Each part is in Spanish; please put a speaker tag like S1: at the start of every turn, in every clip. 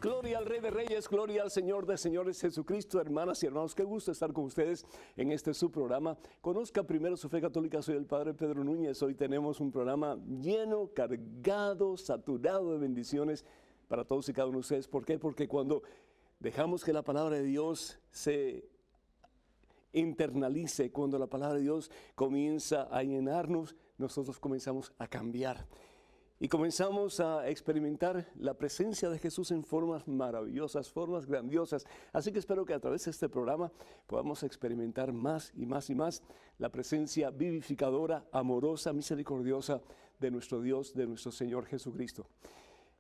S1: Gloria al Rey de Reyes, gloria al Señor de Señores Jesucristo. Hermanas y hermanos, qué gusto estar con ustedes en este su programa. Conozca primero su fe católica. Soy el Padre Pedro Núñez. Hoy tenemos un programa lleno, cargado, saturado de bendiciones para todos y cada uno de ustedes. ¿Por qué? Porque cuando dejamos que la palabra de Dios se internalice, cuando la palabra de Dios comienza a llenarnos, nosotros comenzamos a cambiar. Y comenzamos a experimentar la presencia de Jesús en formas maravillosas, formas grandiosas. Así que espero que a través de este programa podamos experimentar más y más y más la presencia vivificadora, amorosa, misericordiosa de nuestro Dios, de nuestro Señor Jesucristo.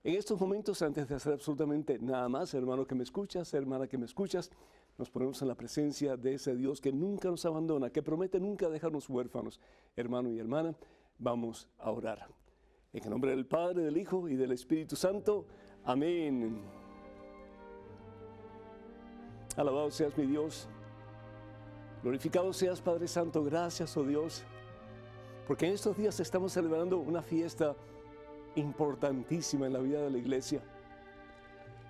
S1: En estos momentos, antes de hacer absolutamente nada más, hermano que me escuchas, hermana que me escuchas, nos ponemos en la presencia de ese Dios que nunca nos abandona, que promete nunca dejarnos huérfanos. Hermano y hermana, vamos a orar. En el nombre del Padre, del Hijo y del Espíritu Santo. Amén. Alabado seas mi Dios. Glorificado seas Padre Santo. Gracias, oh Dios. Porque en estos días estamos celebrando una fiesta importantísima en la vida de la iglesia.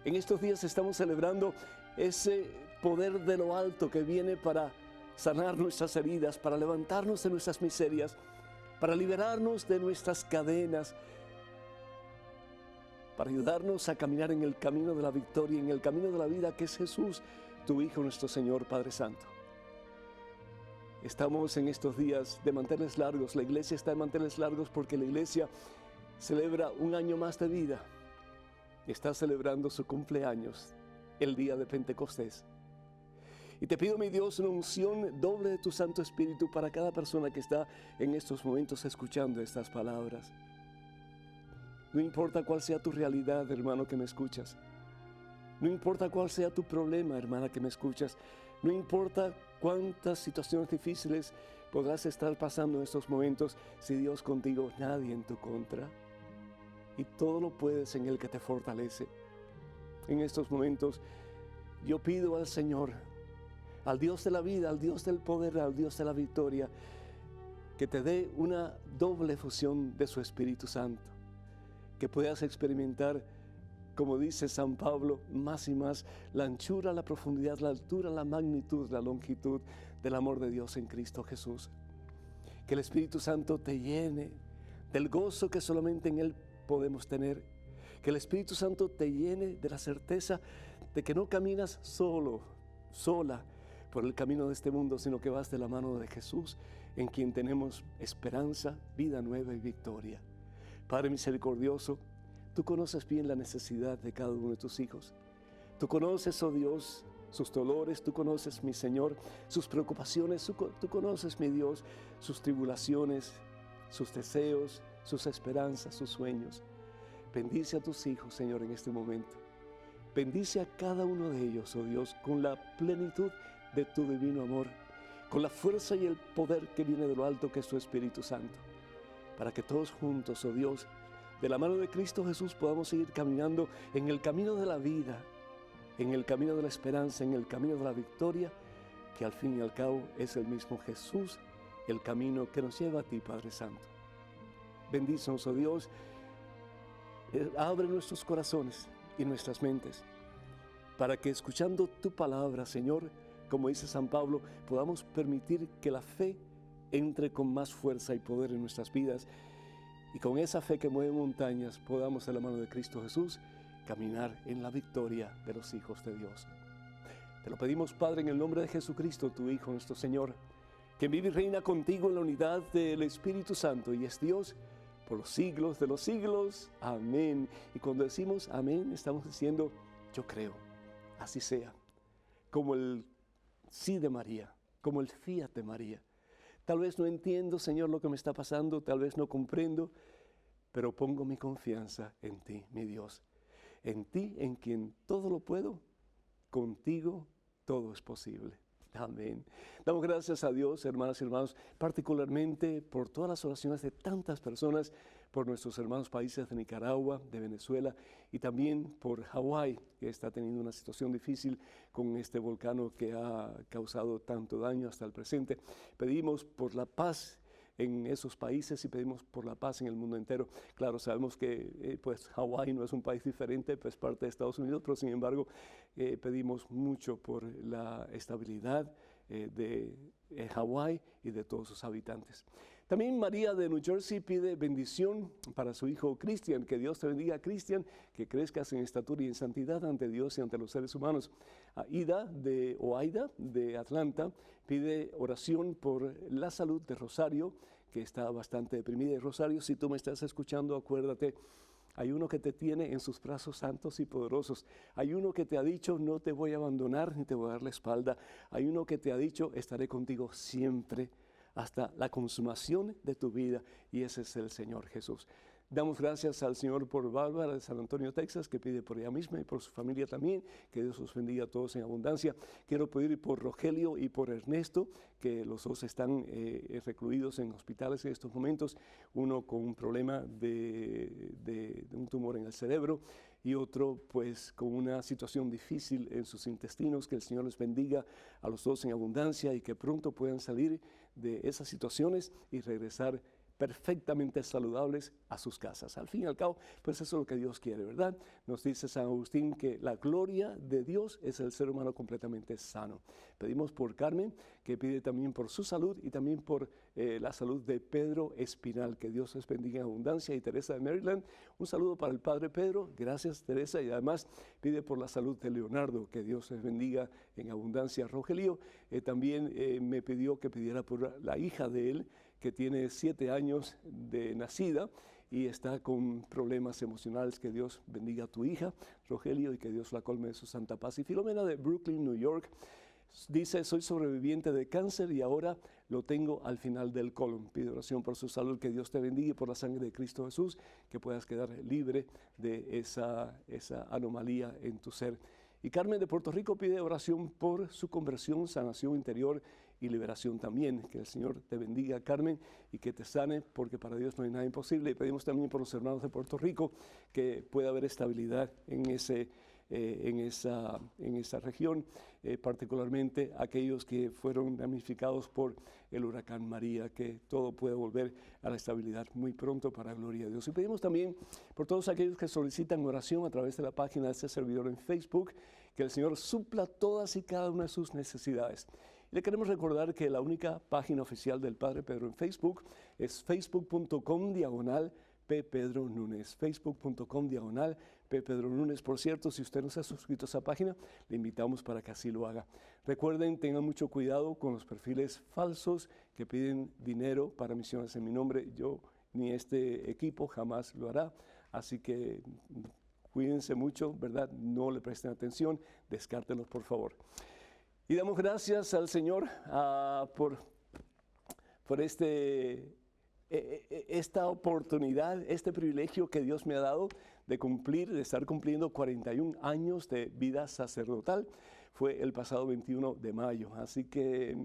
S1: En estos días estamos celebrando ese poder de lo alto que viene para sanar nuestras heridas, para levantarnos de nuestras miserias, para liberarnos de nuestras cadenas, para ayudarnos a caminar en el camino de la victoria, en el camino de la vida que es Jesús, tu Hijo, nuestro Señor, Padre Santo. Estamos en estos días de manteles largos. La iglesia está de manteles largos porque la iglesia celebra un año más de vida. Está celebrando su cumpleaños, el día de Pentecostés. Y te pido, mi Dios, una unción doble de tu Santo Espíritu para cada persona que está en estos momentos escuchando estas palabras. No importa cuál sea tu realidad, hermano que me escuchas. No importa cuál sea tu problema, hermana que me escuchas. No importa cuántas situaciones difíciles podrás estar pasando en estos momentos. Si Dios contigo, nadie en tu contra. Y todo lo puedes en el que te fortalece. En estos momentos yo pido al Señor, al Dios de la vida, al Dios del poder, al Dios de la victoria, que te dé una doble fusión de su Espíritu Santo, que puedas experimentar, como dice San Pablo, más y más la anchura, la profundidad, la altura, la magnitud, la longitud del amor de Dios en Cristo Jesús. Que el Espíritu Santo te llene del gozo que solamente en Él podemos tener. Que el Espíritu Santo te llene de la certeza de que no caminas solo, sola, por el camino de este mundo, sino que vas de la mano de Jesús, en quien tenemos esperanza, vida nueva y victoria. Padre misericordioso, tú conoces bien la necesidad de cada uno de tus hijos. Tú conoces, oh Dios, sus dolores, tú conoces, mi Señor, sus preocupaciones, tú conoces, mi Dios, sus tribulaciones, sus deseos, sus esperanzas, sus sueños. Bendice a tus hijos, Señor, en este momento. Bendice a cada uno de ellos, oh Dios, con la plenitud de tu divino amor, con la fuerza y el poder que viene de lo alto, que es tu Espíritu Santo, para que todos juntos, oh Dios, de la mano de Cristo Jesús podamos seguir caminando en el camino de la vida, en el camino de la esperanza, en el camino de la victoria, que al fin y al cabo es el mismo Jesús, el camino que nos lleva a ti, Padre Santo. Bendícenos, oh Dios, abre nuestros corazones y nuestras mentes, para que escuchando tu palabra, Señor, como dice San Pablo, podamos permitir que la fe entre con más fuerza y poder en nuestras vidas, y con esa fe que mueve montañas podamos, de la mano de Cristo Jesús, caminar en la victoria de los hijos de Dios. Te lo pedimos, Padre, en el nombre de Jesucristo, tu Hijo, nuestro Señor, que vive y reina contigo en la unidad del Espíritu Santo y es Dios por los siglos de los siglos. Amén. Y cuando decimos amén, estamos diciendo, yo creo, así sea, como el sí de María, como el fiat de María. Tal vez no entiendo, Señor, lo que me está pasando, tal vez no comprendo, pero pongo mi confianza en ti, mi Dios. En ti, en quien todo lo puedo, contigo todo es posible. Amén. Damos gracias a Dios, hermanas y hermanos, particularmente por todas las oraciones de tantas personas, por nuestros hermanos países de Nicaragua, de Venezuela y también por Hawái, que está teniendo una situación difícil con este volcán que ha causado tanto daño hasta el presente. Pedimos por la paz en esos países y pedimos por la paz en el mundo entero. Claro, sabemos que pues Hawái no es un país diferente, pues parte de Estados Unidos, pero sin embargo pedimos mucho por la estabilidad de Hawái y de todos sus habitantes. También María de New Jersey pide bendición para su hijo Cristian. Que Dios te bendiga, Cristian, que crezcas en estatura y en santidad ante Dios y ante los seres humanos. Aida de Atlanta pide oración por la salud de Rosario, que está bastante deprimida. Y Rosario, si tú me estás escuchando, acuérdate, hay uno que te tiene en sus brazos santos y poderosos. Hay uno que te ha dicho, no te voy a abandonar ni te voy a dar la espalda. Hay uno que te ha dicho, estaré contigo siempre hasta la consumación de tu vida, y ese es el Señor Jesús. Damos gracias al Señor por Bárbara de San Antonio, Texas, que pide por ella misma y por su familia también. Que Dios los bendiga a todos en abundancia. Quiero pedir por Rogelio y por Ernesto, que los dos están recluidos en hospitales en estos momentos. Uno con un problema de un tumor en el cerebro y otro pues con una situación difícil en sus intestinos. Que el Señor les bendiga a los dos en abundancia y que pronto puedan salir de esas situaciones y regresar perfectamente saludables a sus casas. Al fin y al cabo, pues eso es lo que Dios quiere, ¿verdad? Nos dice San Agustín que la gloria de Dios es el ser humano completamente sano. Pedimos por Carmen, que pide también por su salud y también por la salud de Pedro Espinal. Que Dios les bendiga en abundancia. Y Teresa de Maryland, un saludo para el Padre Pedro. Gracias, Teresa. Y además pide por la salud de Leonardo. Que Dios les bendiga en abundancia. Rogelio también me pidió que pidiera por la hija de él, que tiene 7 años de nacida y está con problemas emocionales. Que Dios bendiga a tu hija, Rogelio, y que Dios la colme de su santa paz. Y Filomena de Brooklyn, New York, dice, soy sobreviviente de cáncer y ahora lo tengo al final del colon. Pide oración por su salud. Que Dios te bendiga y por la sangre de Cristo Jesús, que puedas quedar libre de esa anomalía en tu ser. Y Carmen de Puerto Rico pide oración por su conversión, sanación interior y liberación también. Que el Señor te bendiga, Carmen, y que te sane, porque para Dios no hay nada imposible. Y pedimos también por los hermanos de Puerto Rico, que pueda haber estabilidad en esa región, particularmente aquellos que fueron damnificados por el huracán María. Que todo pueda volver a la estabilidad muy pronto para la gloria de Dios. Y pedimos también por todos aquellos que solicitan oración a través de la página de este servidor en Facebook, que el Señor supla todas y cada una de sus necesidades. Y le queremos recordar que la única página oficial del Padre Pedro en Facebook es facebook.com/P. Pedro Núñez, facebook.com/P. Pedro Núñez. Por cierto, si usted no se ha suscrito a esa página, le invitamos para que así lo haga. Recuerden, tengan mucho cuidado con los perfiles falsos que piden dinero para misiones en mi nombre. Yo ni este equipo jamás lo hará, así que cuídense mucho, ¿verdad? No le presten atención, descártenlos por favor. Y damos gracias al Señor por esta oportunidad, este privilegio que Dios me ha dado de estar cumpliendo 41 años de vida sacerdotal. Fue el pasado 21 de mayo. Así que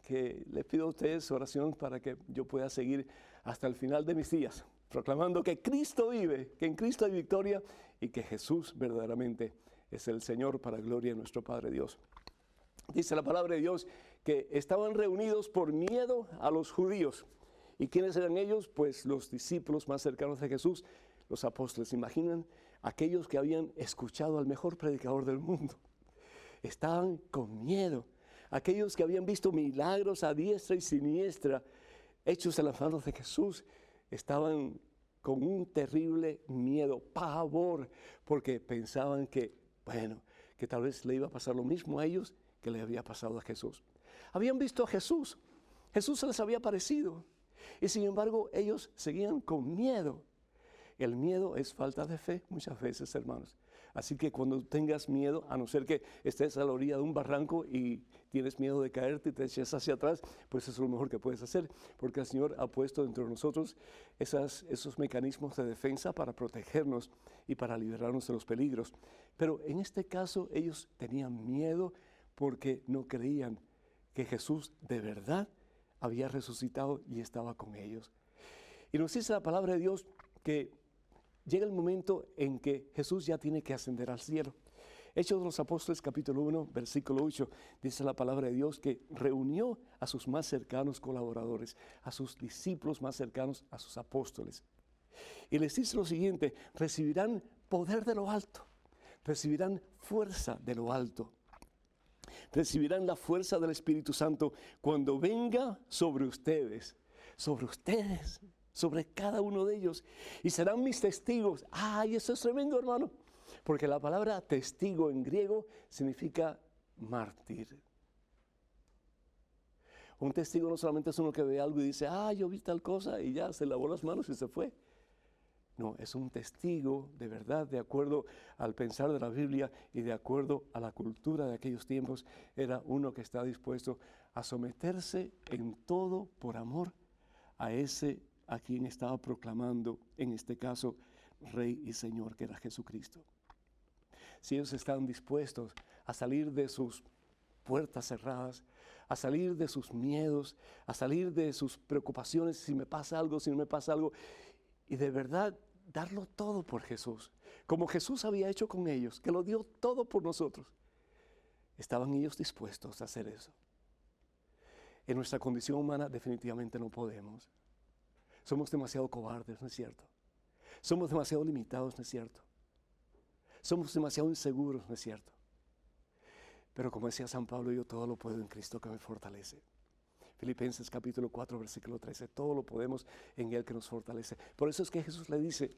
S1: les pido a ustedes oración para que yo pueda seguir hasta el final de mis días, proclamando que Cristo vive, que en Cristo hay victoria y que Jesús verdaderamente es el Señor, para gloria de nuestro Padre Dios. Dice la palabra de Dios que estaban reunidos por miedo a los judíos. ¿Y quiénes eran ellos? Pues los discípulos más cercanos de Jesús, los apóstoles. ¿Imaginan? Aquellos que habían escuchado al mejor predicador del mundo. Estaban con miedo. Aquellos que habían visto milagros a diestra y siniestra hechos en las manos de Jesús, estaban con un terrible miedo, pavor, porque pensaban que tal vez le iba a pasar lo mismo a ellos que le había pasado a Jesús. Habían visto a Jesús, Jesús se les había aparecido, y sin embargo ellos seguían con miedo. El miedo es falta de fe muchas veces, hermanos. Así que cuando tengas miedo, a no ser que estés a la orilla de un barranco y tienes miedo de caerte y te eches hacia atrás, pues eso es lo mejor que puedes hacer, porque el Señor ha puesto dentro de nosotros esos mecanismos de defensa para protegernos y para liberarnos de los peligros. Pero en este caso ellos tenían miedo porque no creían que Jesús de verdad había resucitado y estaba con ellos. Y nos dice la palabra de Dios que llega el momento en que Jesús ya tiene que ascender al cielo. Hechos de los Apóstoles, capítulo 1, versículo 8, dice la palabra de Dios que reunió a sus más cercanos colaboradores, a sus discípulos más cercanos, a sus apóstoles. Y les dice lo siguiente: recibirán poder de lo alto, recibirán fuerza de lo alto, recibirán la fuerza del Espíritu Santo cuando venga sobre ustedes, sobre cada uno de ellos, y serán mis testigos. ¡Ay, eso es tremendo, hermano! Porque la palabra testigo en griego significa mártir. Un testigo no solamente es uno que ve algo y dice, yo vi tal cosa, y ya se lavó las manos y se fue. No, es un testigo de verdad, de acuerdo al pensar de la Biblia y de acuerdo a la cultura de aquellos tiempos. Era uno que está dispuesto a someterse en todo por amor a ese a quien estaba proclamando, en este caso, Rey y Señor, que era Jesucristo. Si ellos estaban dispuestos a salir de sus puertas cerradas, a salir de sus miedos, a salir de sus preocupaciones, si me pasa algo, si no me pasa algo, y de verdad darlo todo por Jesús, como Jesús había hecho con ellos, que lo dio todo por nosotros, estaban ellos dispuestos a hacer eso. En nuestra condición humana definitivamente no podemos. Somos demasiado cobardes, ¿no es cierto? Somos demasiado limitados, ¿no es cierto? Somos demasiado inseguros, ¿no es cierto? Pero como decía San Pablo, yo todo lo puedo en Cristo que me fortalece. Filipenses capítulo 4, versículo 13, todo lo podemos en Él que nos fortalece. Por eso es que Jesús le dice,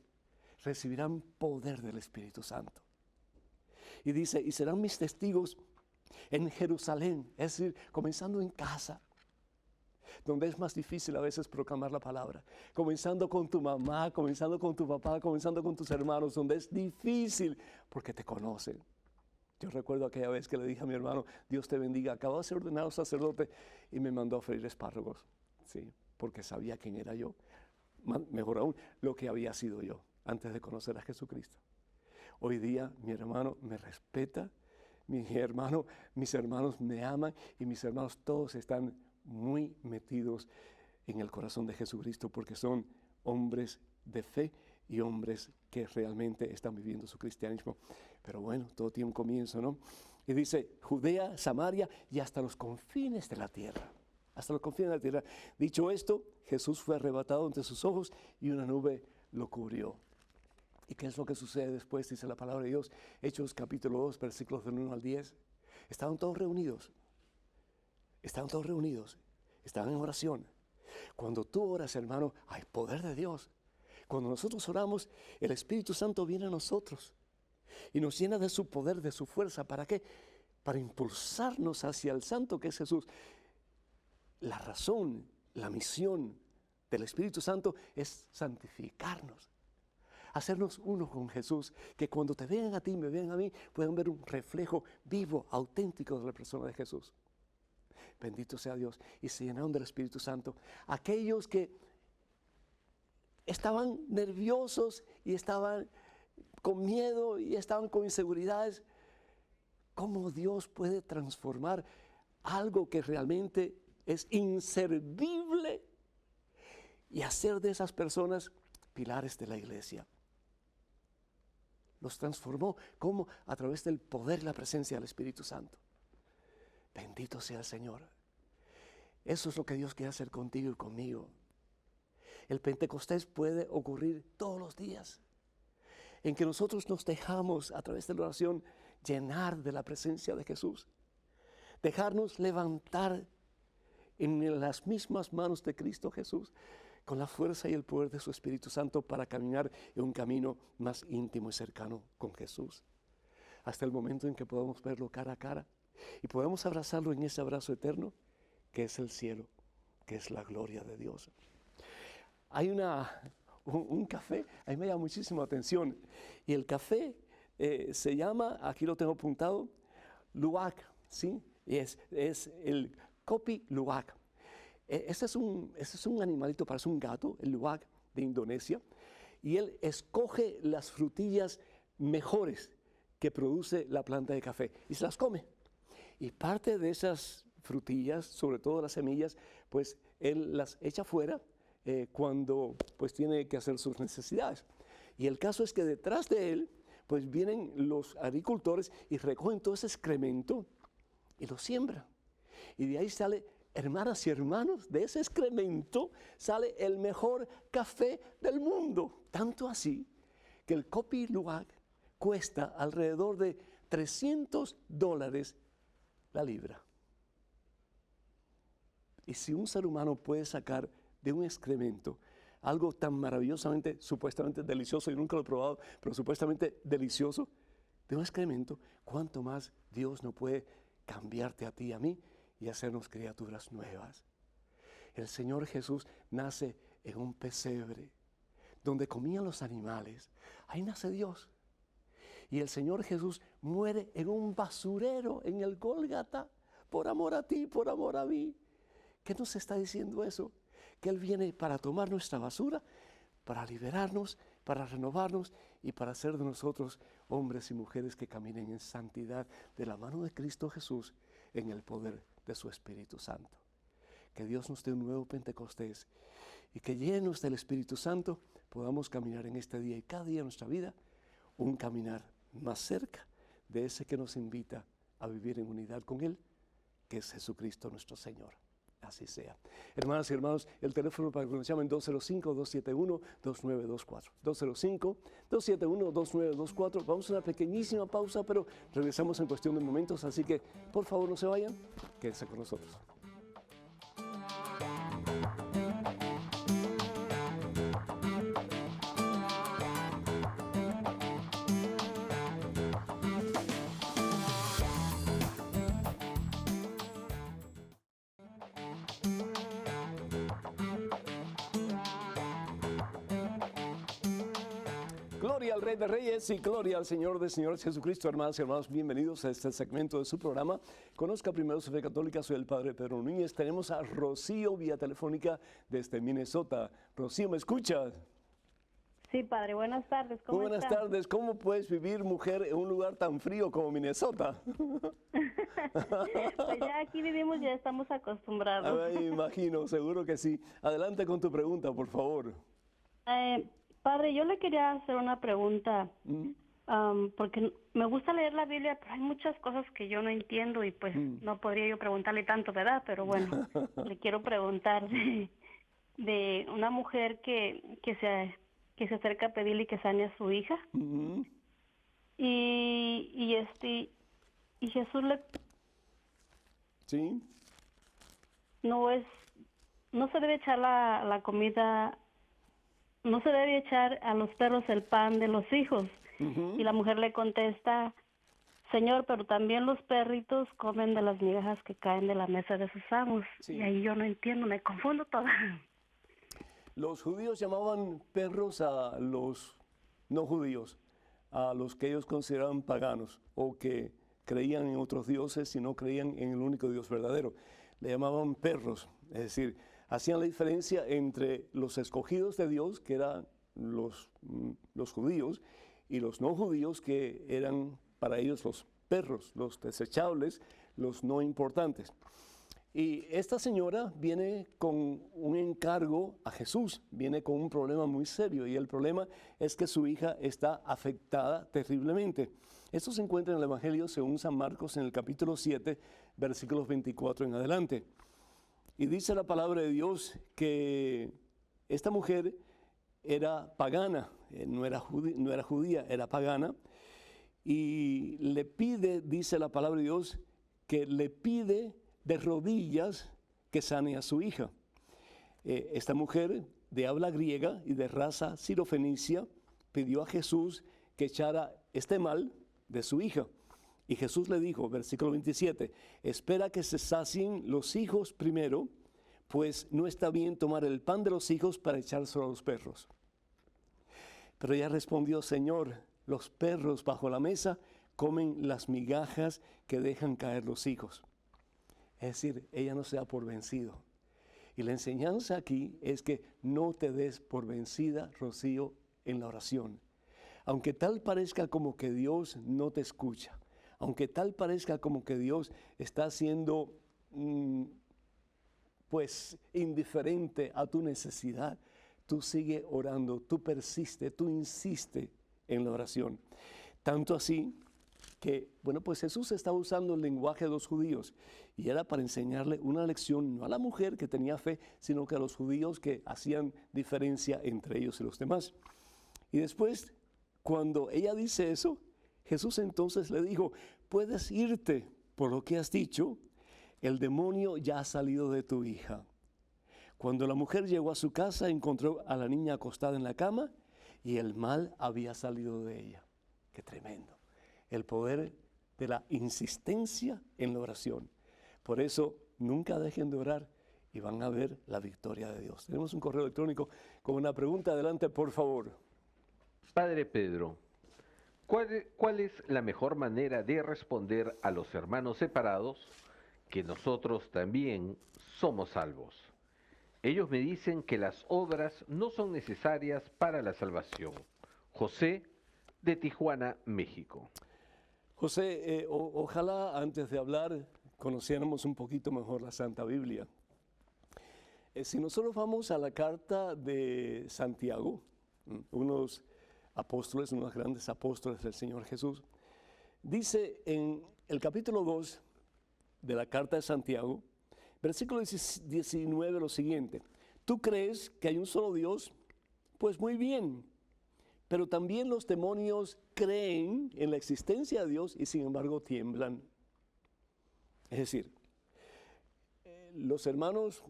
S1: recibirán poder del Espíritu Santo. Y dice, y serán mis testigos en Jerusalén, es decir, comenzando en casa, donde es más difícil a veces proclamar la palabra, comenzando con tu mamá, comenzando con tu papá, comenzando con tus hermanos, donde es difícil porque te conocen. Yo recuerdo aquella vez que le dije a mi hermano, Dios te bendiga, acabo de ser ordenado sacerdote y me mandó a freír espárragos, ¿sí? Porque sabía quién era yo, mejor aún, lo que había sido yo antes de conocer a Jesucristo. Hoy día mi hermano me respeta, mis hermanos me aman y mis hermanos todos están muy metidos en el corazón de Jesucristo porque son hombres de fe y hombres que realmente están viviendo su cristianismo. Pero bueno, todo tiene un comienzo, ¿no? Y dice, Judea, Samaria y hasta los confines de la tierra. Hasta los confines de la tierra. Dicho esto, Jesús fue arrebatado ante sus ojos y una nube lo cubrió. ¿Y qué es lo que sucede después? Dice la palabra de Dios, Hechos capítulo 2, versículos del 1 al 10. Estaban todos reunidos. Estaban en oración. Cuando tú oras, hermano, hay poder de Dios. Cuando nosotros oramos, el Espíritu Santo viene a nosotros y nos llena de su poder, de su fuerza. ¿Para qué? Para impulsarnos hacia el Santo que es Jesús. La razón, la misión del Espíritu Santo es santificarnos, hacernos uno con Jesús, que cuando te vean a ti, me vean a mí, puedan ver un reflejo vivo, auténtico de la persona de Jesús. Bendito sea Dios. Y se llenaron del Espíritu Santo. Aquellos que estaban nerviosos y estaban con miedo y estaban con inseguridades, ¿cómo Dios puede transformar algo que realmente es inservible y hacer de esas personas pilares de la iglesia? Los transformó, ¿cómo? A través del poder y la presencia del Espíritu Santo. Bendito sea el Señor. Eso es lo que Dios quiere hacer contigo y conmigo. El Pentecostés puede ocurrir todos los días, en que nosotros nos dejamos a través de la oración llenar de la presencia de Jesús, dejarnos levantar en las mismas manos de Cristo Jesús, con la fuerza y el poder de su Espíritu Santo para caminar en un camino más íntimo y cercano con Jesús, hasta el momento en que podamos verlo cara a cara y podamos abrazarlo en ese abrazo eterno que es el cielo, que es la gloria de Dios. Hay un café, a mí me llama muchísimo atención, y el café se llama, aquí lo tengo apuntado, Luwak, ¿sí? Es el Kopi Luwak. Ese es un animalito, parece un gato, el Luwak de Indonesia, y él escoge las frutillas mejores que produce la planta de café y se las come. Y parte de esas frutillas, sobre todo las semillas, pues él las echa fuera cuando pues tiene que hacer sus necesidades. Y el caso es que detrás de él pues vienen los agricultores y recogen todo ese excremento y lo siembran. Y de ahí sale, hermanas y hermanos, de ese excremento sale el mejor café del mundo. Tanto así que el Kopi Luwak cuesta alrededor de $300 la libra. Y si un ser humano puede sacar de un excremento algo tan maravillosamente, supuestamente delicioso, yo nunca lo he probado, pero supuestamente delicioso, de un excremento, ¿cuánto más Dios no puede cambiarte a ti y a mí y hacernos criaturas nuevas? El Señor Jesús nace en un pesebre donde comían los animales. Ahí nace Dios. Y el Señor Jesús muere en un basurero en el Gólgata por amor a ti, por amor a mí. ¿Qué nos está diciendo eso? Que Él viene para tomar nuestra basura, para liberarnos, para renovarnos y para hacer de nosotros hombres y mujeres que caminen en santidad de la mano de Cristo Jesús en el poder de su Espíritu Santo. Que Dios nos dé un nuevo Pentecostés y que llenos del Espíritu Santo podamos caminar en este día y cada día de nuestra vida un caminar más cerca de ese que nos invita a vivir en unidad con Él, que es Jesucristo nuestro Señor. Así sea. Hermanas y hermanos, el teléfono para que nos llamen 205-271-2924. 205-271-2924. Vamos a una pequeñísima pausa, pero regresamos en cuestión de momentos, así que por favor no se vayan, quédense con nosotros. Gloria al Rey de Reyes y gloria al Señor de Señores Jesucristo. Hermanas y hermanos, bienvenidos a este segmento de su programa. Conozca primero su fe católica. Soy el Padre Pedro Núñez. Tenemos a Rocío vía telefónica desde Minnesota. Rocío, ¿me escuchas?
S2: Sí, Padre. Buenas tardes. ¿Cómo
S1: Muy buenas
S2: está?
S1: tardes. ¿Cómo puedes vivir, mujer, en un lugar tan frío como Minnesota?
S2: Pues ya aquí vivimos, ya estamos acostumbrados.
S1: Me imagino, seguro que sí. Adelante con tu pregunta, por favor.
S2: Padre, yo le quería hacer una pregunta, porque me gusta leer la Biblia, pero hay muchas cosas que yo no entiendo y pues no podría yo preguntarle tanto, ¿verdad? Pero bueno, le quiero preguntar de una mujer que se acerca a pedirle que sane a su hija. Y Jesús
S1: ¿Sí?
S2: no se debe echar la comida. No se debe echar a los perros el pan de los hijos. Y la mujer le contesta, Señor, pero también los perritos comen de las migajas que caen de la mesa de sus amos.
S1: Sí.
S2: Y ahí yo no entiendo, me confundo toda.
S1: Los judíos llamaban perros a los no judíos, a los que ellos consideraban paganos o que creían en otros dioses y no creían en el único Dios verdadero. Le llamaban perros, es decir, hacían la diferencia entre los escogidos de Dios, que eran los judíos, y los no judíos, que eran para ellos los perros, los desechables, los no importantes. Y esta señora viene con un encargo a Jesús, viene con un problema muy serio, y el problema es que su hija está afectada terriblemente. Esto se encuentra en el Evangelio según San Marcos en el capítulo 7, versículos 24 en adelante. Y dice la palabra de Dios que esta mujer era pagana, no era judía, era pagana, y le pide, dice la palabra de Dios, que le pide de rodillas que sane a su hija. Esta mujer de habla griega y de raza sirofenicia pidió a Jesús que echara este mal de su hija. Y Jesús le dijo, versículo 27, espera que se sacien los hijos primero, pues no está bien tomar el pan de los hijos para echárselo a los perros. Pero ella respondió, Señor, los perros bajo la mesa comen las migajas que dejan caer los hijos. Es decir, ella no se da por vencido. Y la enseñanza aquí es que no te des por vencida, Rocío, en la oración. Aunque tal parezca como que Dios no te escucha, aunque tal parezca como que Dios está siendo pues indiferente a tu necesidad, tú sigue orando, tú persiste, tú insiste en la oración. Tanto así que, bueno, pues Jesús estaba usando el lenguaje de los judíos y era para enseñarle una lección no a la mujer que tenía fe, sino que a los judíos que hacían diferencia entre ellos y los demás. Y después, cuando ella dice eso, Jesús entonces le dijo, puedes irte por lo que has dicho, el demonio ya ha salido de tu hija. Cuando la mujer llegó a su casa, encontró a la niña acostada en la cama y el mal había salido de ella. Qué tremendo. El poder de la insistencia en la oración. Por eso, nunca dejen de orar y van a ver la victoria de Dios. Tenemos un correo electrónico con una pregunta. Adelante, por favor.
S3: Padre Pedro, ¿cuál es la mejor manera de responder a los hermanos separados que nosotros también somos salvos? Ellos me dicen que las obras no son necesarias para la salvación. José, de Tijuana, México.
S1: José, ojalá antes de hablar conociéramos un poquito mejor la Santa Biblia. Si nosotros vamos a la carta de Santiago, unos apóstoles, unos grandes apóstoles del Señor Jesús, dice en el capítulo 2 de la carta de Santiago, versículo 19 lo siguiente, ¿tú crees que hay un solo Dios? Pues muy bien, pero también los demonios creen en la existencia de Dios y sin embargo tiemblan. Es decir, los hermanos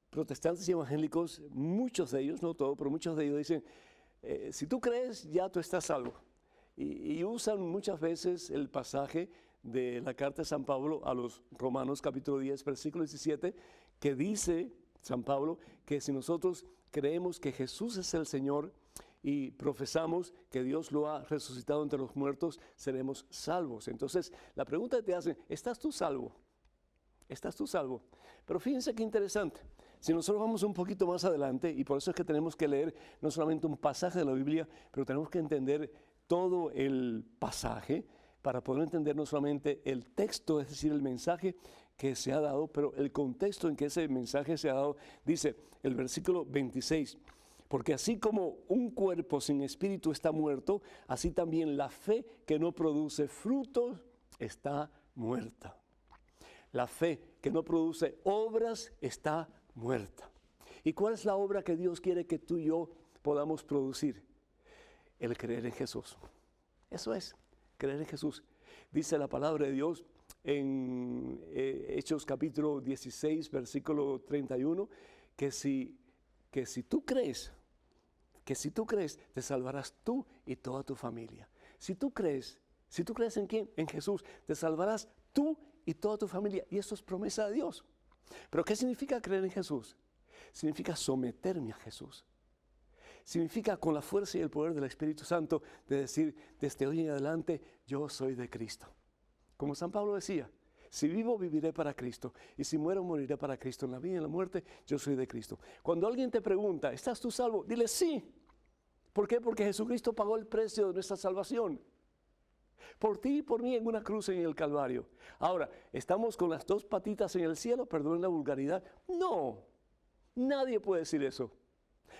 S1: protestantes y evangélicos, muchos de ellos, no todos, pero muchos de ellos dicen, si tú crees, ya tú estás salvo. Y usan muchas veces el pasaje de la carta de San Pablo a los Romanos capítulo 10, versículo 17, que dice San Pablo que si nosotros creemos que Jesús es el Señor y profesamos que Dios lo ha resucitado entre los muertos, seremos salvos. Entonces, la pregunta que te hacen, ¿estás tú salvo? ¿Estás tú salvo? Pero fíjense qué interesante. Si nosotros vamos un poquito más adelante, y por eso es que tenemos que leer no solamente un pasaje de la Biblia, pero tenemos que entender todo el pasaje para poder entender no solamente el texto, es decir, el mensaje que se ha dado, pero el contexto en que ese mensaje se ha dado. Dice el versículo 26, porque así como un cuerpo sin espíritu está muerto, así también la fe que no produce frutos está muerta. La fe que no produce obras está muerta. ¿Y cuál es la obra que Dios quiere que tú y yo podamos producir? El creer en Jesús. Eso es, creer en Jesús. Dice la palabra de Dios en Hechos capítulo 16, versículo 31, que si tú crees, te salvarás tú y toda tu familia. Si tú crees en quién, en Jesús, te salvarás tú y toda tu familia. Y eso es promesa de Dios. Pero ¿qué significa creer en Jesús? Significa someterme a Jesús. Significa con la fuerza y el poder del Espíritu Santo de decir, desde hoy en adelante, yo soy de Cristo. Como San Pablo decía, si vivo, viviré para Cristo. Y si muero, moriré para Cristo. En la vida y en la muerte, yo soy de Cristo. Cuando alguien te pregunta, ¿estás tú salvo? Dile sí. ¿Por qué? Porque Jesucristo pagó el precio de nuestra salvación. Por ti y por mí en una cruz en el Calvario. Ahora, ¿estamos con las dos patitas en el cielo? Perdonen la vulgaridad. No, nadie puede decir eso.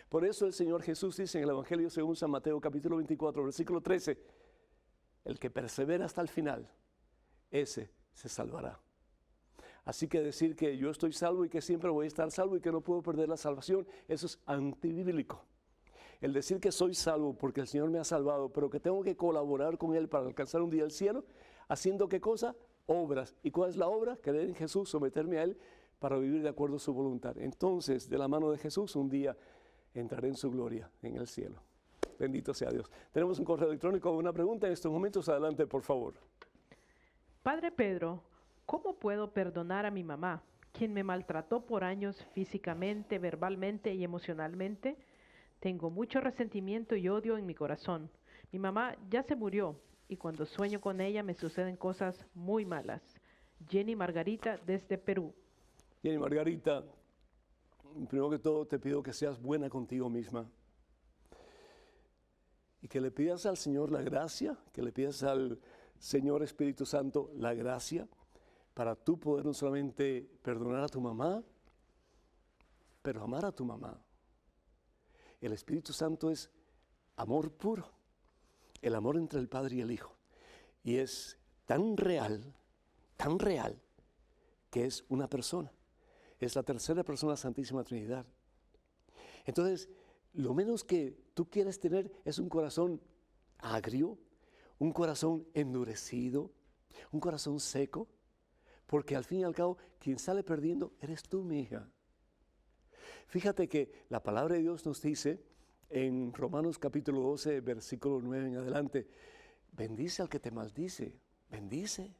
S1: Por eso el Señor Jesús dice en el Evangelio según San Mateo capítulo 24, versículo 13, el que persevera hasta el final, ese se salvará. Así que decir que yo estoy salvo y que siempre voy a estar salvo y que no puedo perder la salvación, eso es antibíblico. El decir que soy salvo porque el Señor me ha salvado, pero que tengo que colaborar con Él para alcanzar un día el cielo, ¿haciendo qué cosa? Obras. ¿Y cuál es la obra? Creer en Jesús, someterme a Él para vivir de acuerdo a su voluntad. Entonces, de la mano de Jesús, un día entraré en su gloria en el cielo. Bendito sea Dios. Tenemos un correo electrónico con una pregunta en estos momentos. Adelante, por favor.
S4: Padre Pedro, ¿cómo puedo perdonar a mi mamá, quien me maltrató por años físicamente, verbalmente y emocionalmente? Tengo mucho resentimiento y odio en mi corazón. Mi mamá ya se murió y cuando sueño con ella me suceden cosas muy malas. Jenny Margarita desde Perú.
S1: Jenny Margarita, primero que todo te pido que seas buena contigo misma y que le pidas al Señor la gracia, que le pidas al Señor Espíritu Santo la gracia para tú poder no solamente perdonar a tu mamá, pero amar a tu mamá. El Espíritu Santo es amor puro, el amor entre el Padre y el Hijo. Y es tan real, que es una persona. Es la tercera persona de la Santísima Trinidad. Entonces, lo menos que tú quieres tener es un corazón agrio, un corazón endurecido, un corazón seco, porque al fin y al cabo, quien sale perdiendo eres tú, mi hija. Fíjate que la palabra de Dios nos dice en Romanos capítulo 12, versículo 9 en adelante, bendice al que te maldice, bendice.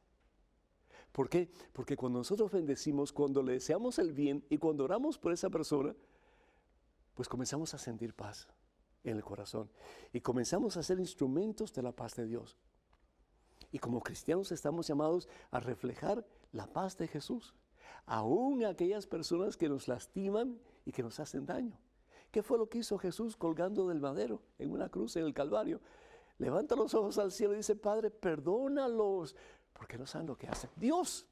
S1: ¿Por qué? Porque cuando nosotros bendecimos, cuando le deseamos el bien y cuando oramos por esa persona, pues comenzamos a sentir paz en el corazón y comenzamos a ser instrumentos de la paz de Dios. Y como cristianos estamos llamados a reflejar la paz de Jesús, aún a aquellas personas que nos lastiman y que nos hacen daño. ¿Qué fue lo que hizo Jesús colgando del madero en una cruz en el Calvario? Levanta los ojos al cielo y dice, Padre, perdónalos, porque no saben lo que hacen. Dios,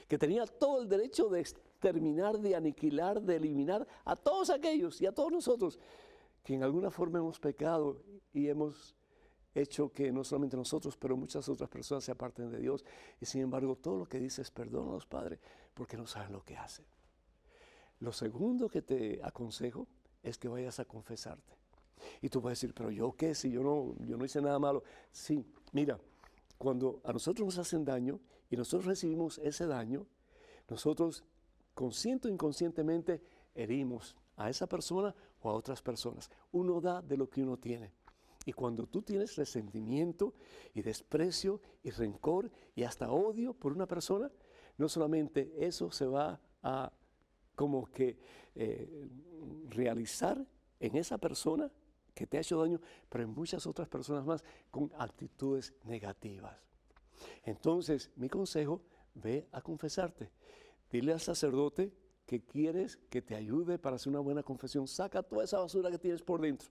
S1: que tenía todo el derecho de exterminar, de aniquilar, de eliminar a todos aquellos y a todos nosotros que en alguna forma hemos pecado y hemos hecho que no solamente nosotros, pero muchas otras personas se aparten de Dios. Y sin embargo, todo lo que dices, perdónalos, Padre, porque no saben lo que hacen. Lo segundo que te aconsejo es que vayas a confesarte. Y tú vas a decir, pero ¿yo qué? Si yo no hice nada malo. Sí, mira, cuando a nosotros nos hacen daño y nosotros recibimos ese daño, nosotros consciente o inconscientemente herimos a esa persona o a otras personas. Uno da de lo que uno tiene. Y cuando tú tienes resentimiento y desprecio y rencor y hasta odio por una persona, no solamente eso se va a como que realizar en esa persona que te ha hecho daño, pero en muchas otras personas más con actitudes negativas. Entonces, mi consejo, ve a confesarte. Dile al sacerdote que quieres que te ayude para hacer una buena confesión. Saca toda esa basura que tienes por dentro.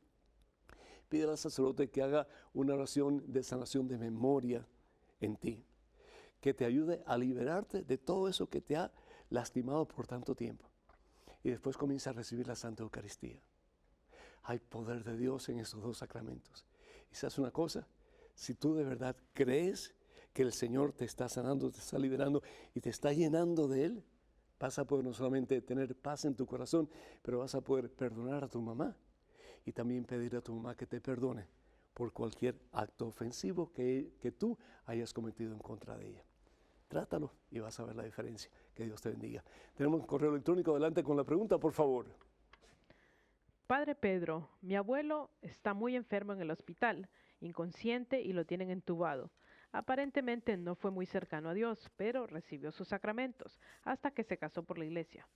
S1: Pídele al sacerdote que haga una oración de sanación de memoria en ti, que te ayude a liberarte de todo eso que te ha lastimado por tanto tiempo. Y después comienza a recibir la Santa Eucaristía. Hay poder de Dios en estos dos sacramentos. Y sabes una cosa, si tú de verdad crees que el Señor te está sanando, te está liberando y te está llenando de Él, vas a poder no solamente tener paz en tu corazón, pero vas a poder perdonar a tu mamá y también pedir a tu mamá que te perdone por cualquier acto ofensivo que tú hayas cometido en contra de ella. Trátalo y vas a ver la diferencia. Que Dios te bendiga. Tenemos un correo electrónico. Adelante con la pregunta, por favor.
S4: Padre Pedro, mi abuelo está muy enfermo en el hospital, inconsciente y lo tienen entubado. Aparentemente no fue muy cercano a Dios, pero recibió sus sacramentos hasta que se casó por la iglesia.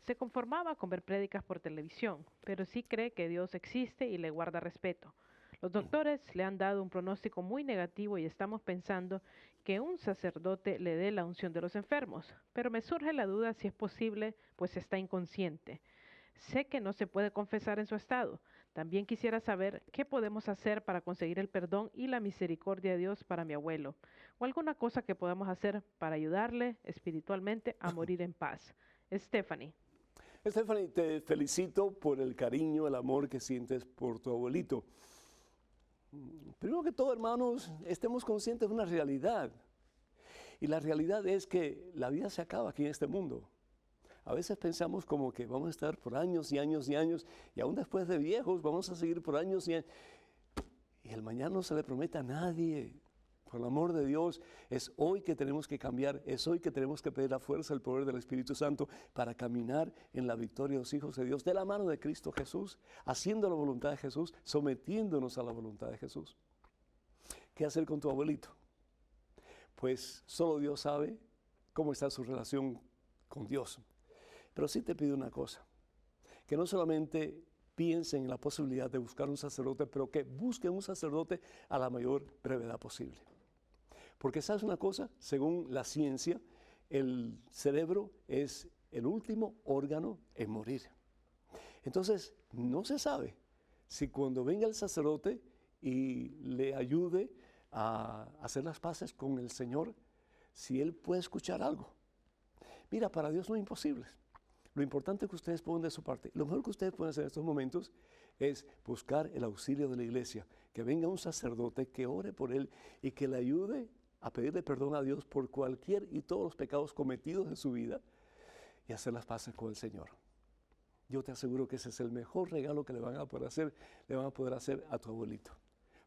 S4: Se conformaba con ver prédicas por televisión, pero sí cree que Dios existe y le guarda respeto. Los doctores le han dado un pronóstico muy negativo y estamos pensando que un sacerdote le dé la unción de los enfermos, pero me surge la duda si es posible, pues está inconsciente. Sé que no se puede confesar en su estado. También quisiera saber qué podemos hacer para conseguir el perdón y la misericordia de Dios para mi abuelo, o alguna cosa que podamos hacer para ayudarle espiritualmente a morir en paz. Stephanie,
S1: te felicito por el cariño, el amor que sientes por tu abuelito. Primero que todo, hermanos, estemos conscientes de una realidad. Y la realidad es que la vida se acaba aquí en este mundo. A veces pensamos como que vamos a estar por años y años y años, y aún después de viejos vamos a seguir por años y años. Y el mañana no se le promete a nadie. Por el amor de Dios, es hoy que tenemos que cambiar, es hoy que tenemos que pedir la fuerza, el poder del Espíritu Santo para caminar en la victoria de los hijos de Dios, de la mano de Cristo Jesús, haciendo la voluntad de Jesús, sometiéndonos a la voluntad de Jesús. ¿Qué hacer con tu abuelito? Pues solo Dios sabe cómo está su relación con Dios. Pero sí te pido una cosa, que no solamente piensen en la posibilidad de buscar un sacerdote, pero que busquen un sacerdote a la mayor brevedad posible. Porque ¿sabes una cosa? Según la ciencia, el cerebro es el último órgano en morir. Entonces, no se sabe si cuando venga el sacerdote y le ayude a hacer las paces con el Señor, si Él puede escuchar algo. Mira, para Dios no es imposible. Lo importante es que ustedes pongan de su parte. Lo mejor que ustedes pueden hacer en estos momentos es buscar el auxilio de la iglesia, que venga un sacerdote, que ore por él y que le ayude a pedirle perdón a Dios por cualquier y todos los pecados cometidos en su vida y hacer las paces con el Señor. Yo te aseguro que ese es el mejor regalo que le van a poder hacer a tu abuelito.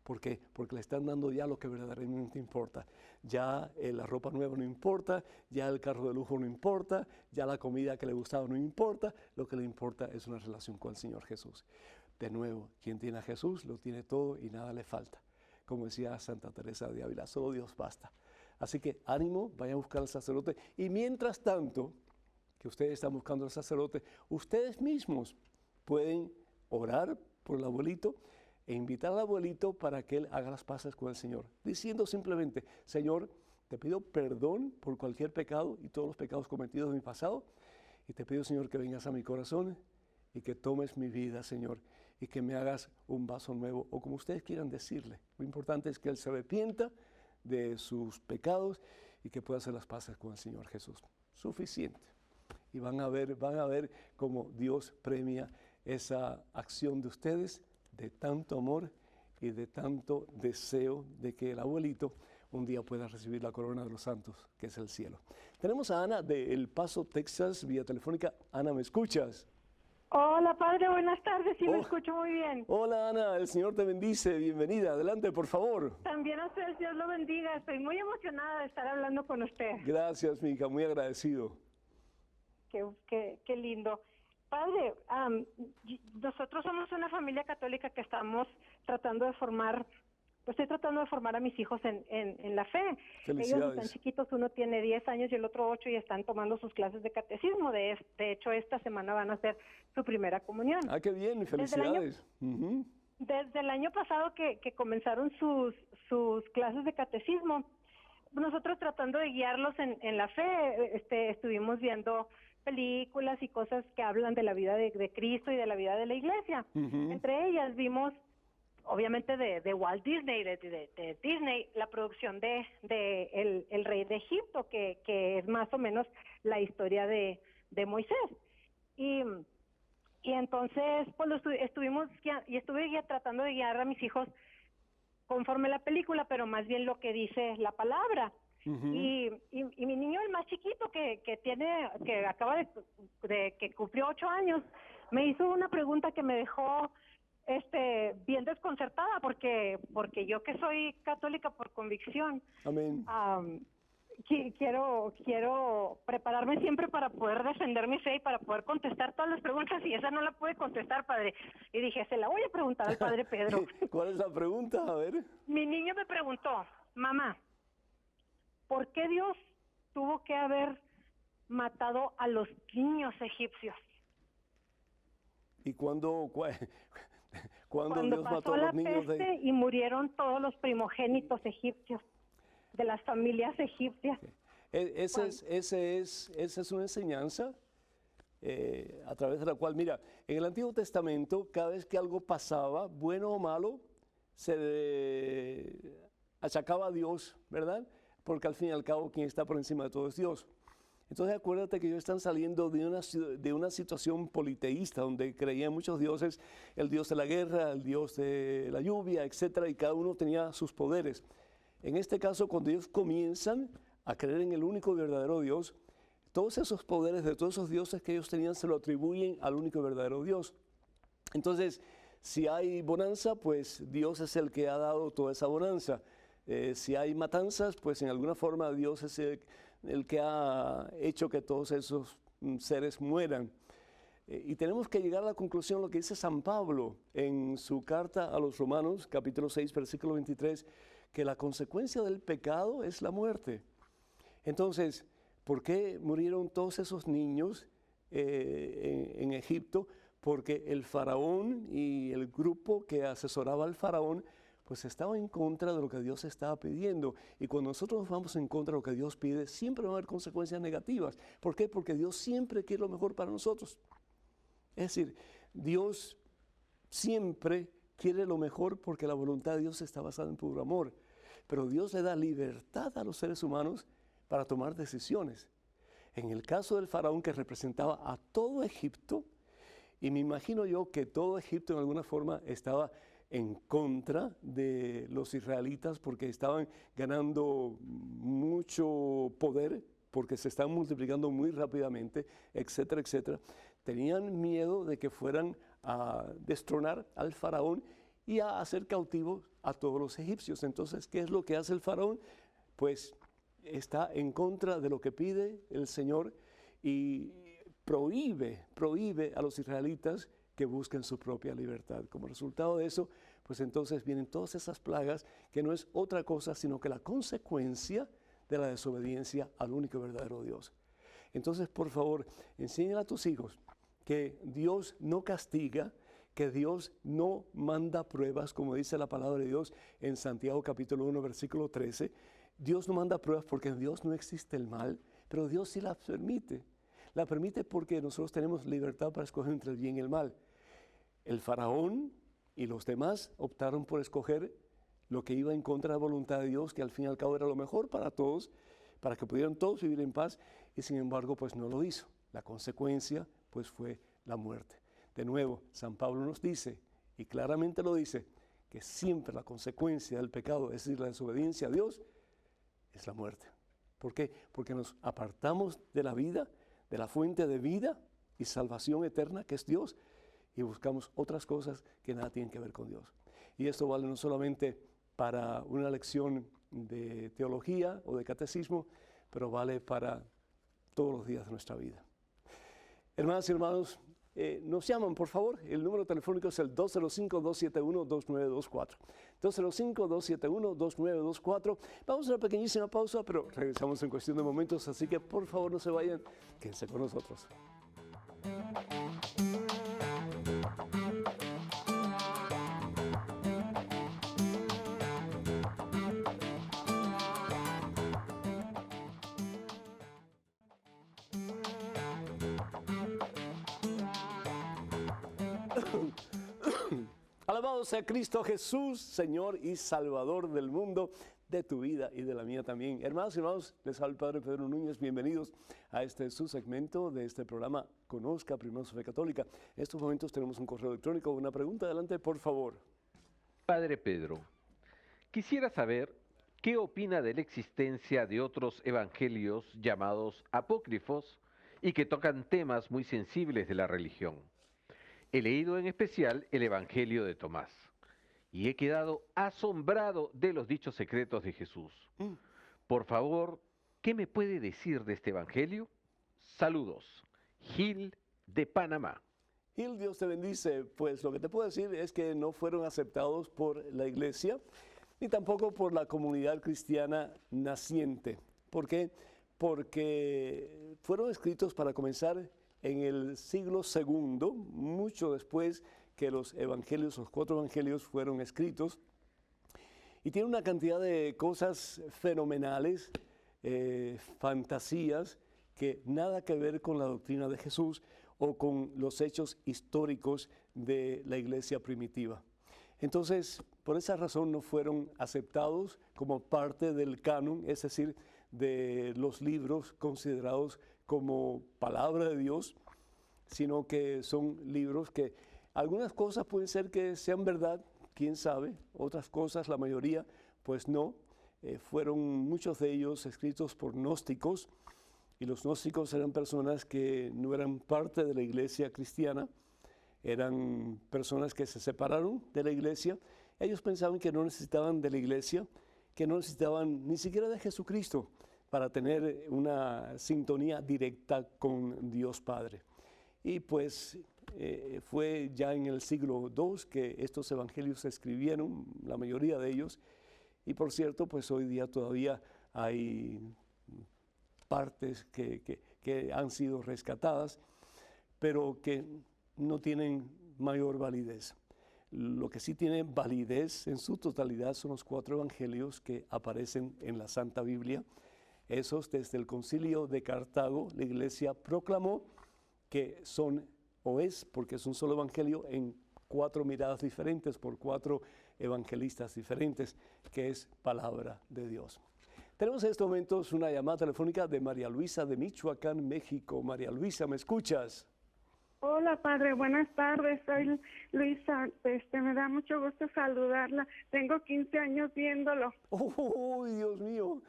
S1: ¿Por qué? Porque le están dando ya lo que verdaderamente importa. Ya la ropa nueva no importa, ya el carro de lujo no importa, ya la comida que le gustaba no importa. Lo que le importa es una relación con el Señor Jesús. De nuevo, quien tiene a Jesús lo tiene todo y nada le falta. Como decía Santa Teresa de Ávila, solo Dios basta. Así que ánimo, vayan a buscar al sacerdote. Y mientras tanto, que ustedes están buscando al sacerdote, ustedes mismos pueden orar por el abuelito e invitar al abuelito para que él haga las paces con el Señor, diciendo simplemente: Señor, te pido perdón por cualquier pecado y todos los pecados cometidos en mi pasado, y te pido, Señor, que vengas a mi corazón y que tomes mi vida, Señor, y que me hagas un vaso nuevo, o como ustedes quieran decirle. Lo importante es que él se arrepienta de sus pecados y que pueda hacer las paces con el Señor Jesús. Suficiente. Y van a ver cómo Dios premia esa acción de ustedes, de tanto amor y de tanto deseo de que el abuelito un día pueda recibir la corona de los santos, que es el cielo. Tenemos a Ana de El Paso, Texas, vía telefónica. Ana, ¿me escuchas?
S5: Hola, padre, buenas tardes, sí, me escucho muy bien.
S1: Hola, Ana, el Señor te bendice, bienvenida, adelante, por favor.
S5: También a usted, Dios lo bendiga, estoy muy emocionada de estar hablando con usted.
S1: Gracias, mi hija, muy agradecido.
S5: Qué lindo. Padre, nosotros somos una familia católica que estamos tratando de formar, estoy tratando de formar a mis hijos en la fe. Ellos están chiquitos, uno tiene 10 años y el otro 8 y están tomando sus clases de catecismo. De hecho, esta semana van a hacer su primera comunión.
S1: Ah, qué bien, felicidades.
S5: Desde el año pasado que comenzaron sus clases de catecismo, nosotros tratando de guiarlos en la fe, estuvimos viendo películas y cosas que hablan de la vida de Cristo y de la vida de la iglesia. Entre ellas vimos, obviamente, de Walt Disney, de Disney, la producción de el Rey de Egipto, que es más o menos la historia de Moisés. Y entonces, pues estuve tratando de guiar a mis hijos conforme la película, pero más bien lo que dice la palabra. Y mi niño, el más chiquito, que acaba que cumplió 8 años, me hizo una pregunta que me dejó bien desconcertada, porque yo, que soy católica por convicción,
S1: amén,
S5: quiero prepararme siempre para poder defender mi fe y para poder contestar todas las preguntas, y esa no la pude contestar, padre. Y dije, se la voy a preguntar al padre Pedro.
S1: ¿Cuál es la pregunta? A ver.
S5: Mi niño me preguntó: mamá, ¿por qué Dios tuvo que haber matado a los niños egipcios?
S1: ¿Y cuándo
S5: Cuando
S1: Dios
S5: pasó
S1: mató a
S5: la
S1: los niños
S5: peste y murieron todos los primogénitos egipcios, de las familias egipcias.
S1: Esa es una enseñanza a través de la cual, mira, en el Antiguo Testamento, cada vez que algo pasaba, bueno o malo, se le achacaba a Dios, ¿verdad? Porque al fin y al cabo quien está por encima de todo es Dios. Entonces acuérdate que ellos están saliendo de una situación politeísta, donde creían muchos dioses: el dios de la guerra, el dios de la lluvia, etcétera, y cada uno tenía sus poderes. En este caso, cuando ellos comienzan a creer en el único y verdadero Dios, todos esos poderes de todos esos dioses que ellos tenían se lo atribuyen al único y verdadero Dios. Entonces, si hay bonanza, pues Dios es el que ha dado toda esa bonanza. Si hay matanzas, pues en alguna forma Dios es el que ha hecho que todos esos seres mueran. Y tenemos que llegar a la conclusión, lo que dice San Pablo en su carta a los Romanos, capítulo 6, versículo 23, que la consecuencia del pecado es la muerte. Entonces, ¿por qué murieron todos esos niños en Egipto? Porque el faraón y el grupo que asesoraba al faraón pues estaba en contra de lo que Dios estaba pidiendo. Y cuando nosotros nos vamos en contra de lo que Dios pide, siempre van a haber consecuencias negativas. ¿Por qué? Porque Dios siempre quiere lo mejor para nosotros. Es decir, Dios siempre quiere lo mejor porque la voluntad de Dios está basada en puro amor. Pero Dios le da libertad a los seres humanos para tomar decisiones. En el caso del faraón, que representaba a todo Egipto, Y me imagino yo que todo Egipto en alguna forma estaba en contra de los israelitas porque estaban ganando mucho poder, porque se están multiplicando muy rápidamente, etcétera, etcétera. Tenían miedo de que fueran a destronar al faraón y a hacer cautivos a todos los egipcios. Entonces, ¿qué es lo que hace el faraón? Pues está en contra de lo que pide el Señor y prohíbe a los israelitas que busquen su propia libertad. Como resultado de eso, pues entonces vienen todas esas plagas que no es otra cosa sino que la consecuencia de la desobediencia al único verdadero Dios. Entonces, por favor, enséñale a tus hijos que Dios no castiga, que Dios no manda pruebas, como dice la palabra de Dios en Santiago capítulo 1, versículo 13. Dios no manda pruebas porque en Dios no existe el mal, pero Dios sí las permite. La permite porque nosotros tenemos libertad para escoger entre el bien y el mal. El faraón y los demás optaron por escoger lo que iba en contra de la voluntad de Dios, que al fin y al cabo era lo mejor para todos, para que pudieran todos vivir en paz, y sin embargo pues no lo hizo. La consecuencia pues fue la muerte. De nuevo, San Pablo nos dice, y claramente lo dice, que siempre la consecuencia del pecado, es decir, la desobediencia a Dios, es la muerte. ¿Por qué? Porque nos apartamos de la vida, de la fuente de vida y salvación eterna que es Dios, y buscamos otras cosas que nada tienen que ver con Dios. Y esto vale no solamente para una lección de teología o de catecismo, pero vale para todos los días de nuestra vida. Hermanas y hermanos, nos llaman, por favor. El número telefónico es el 205-271-2924. 205-271-2924. Vamos a una pequeñísima pausa, pero regresamos en cuestión de momentos, así que por favor no se vayan, quédense con nosotros. Alabado sea Cristo Jesús, Señor y Salvador del mundo, de tu vida y de la mía también. Hermanos y hermanos, les habla el Padre Pedro Núñez. Bienvenidos a este su segmento de este programa Conozca Primero su Fe Católica. En estos momentos tenemos un correo electrónico. Una pregunta, adelante, por favor.
S3: Padre Pedro, quisiera saber qué opina de la existencia de otros evangelios llamados apócrifos y que tocan temas muy sensibles de la religión. He leído en especial el Evangelio de Tomás y he quedado asombrado de los dichos secretos de Jesús. Por favor, ¿qué me puede decir de este Evangelio? Saludos. Gil de Panamá.
S1: Gil, Dios te bendice. Pues lo que te puedo decir es que no fueron aceptados por la iglesia ni tampoco por la comunidad cristiana naciente. ¿Por qué? Porque fueron escritos, para comenzar, en el siglo II, mucho después que los evangelios, los 4 evangelios fueron escritos, y tiene una cantidad de cosas fenomenales, fantasías, que nada que ver con la doctrina de Jesús o con los hechos históricos de la iglesia primitiva. Entonces, por esa razón no fueron aceptados como parte del canon, es decir, de los libros considerados como palabra de Dios, sino que son libros que algunas cosas pueden ser que sean verdad, quién sabe, otras cosas, la mayoría, pues no. Fueron muchos de ellos escritos por gnósticos, y los gnósticos eran personas que no eran parte de la iglesia cristiana, eran personas que se separaron de la iglesia. Ellos pensaban que no necesitaban de la iglesia, que no necesitaban ni siquiera de Jesucristo para tener una sintonía directa con Dios Padre. Y pues fue ya en el siglo II que estos evangelios se escribieron, la mayoría de ellos, y por cierto, pues hoy día todavía hay partes que han sido rescatadas, pero que no tienen mayor validez. Lo que sí tiene validez en su totalidad son los 4 evangelios que aparecen en la Santa Biblia. Esos, desde el Concilio de Cartago, la Iglesia proclamó que son, o es, porque es un solo evangelio, en 4 miradas diferentes por 4 evangelistas diferentes, que es palabra de Dios. Tenemos en estos momentos una llamada telefónica de María Luisa de Michoacán, México. María Luisa, ¿me escuchas?
S6: Hola, padre, buenas tardes. Soy Luisa. Me da mucho gusto saludarla. Tengo 15 años viéndolo.
S1: ¡Uy, Dios mío!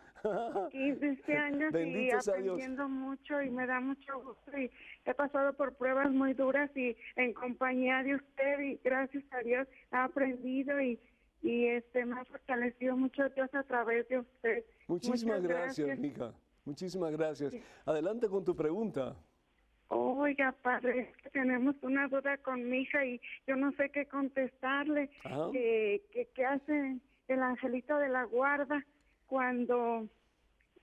S6: 15 años y
S1: Bendito sea Dios.
S6: aprendiendo mucho y me da mucho gusto. Y he pasado por pruebas muy duras y en compañía de usted y gracias a Dios he aprendido y me ha fortalecido mucho Dios a través de usted.
S1: Muchísimas
S6: Muchas
S1: gracias, mija. Muchísimas gracias. Adelante con tu pregunta.
S6: Oiga, padre, es que tenemos una duda con mi hija y yo no sé qué contestarle.
S1: Ajá.
S6: ¿Qué hace el angelito de la guarda cuando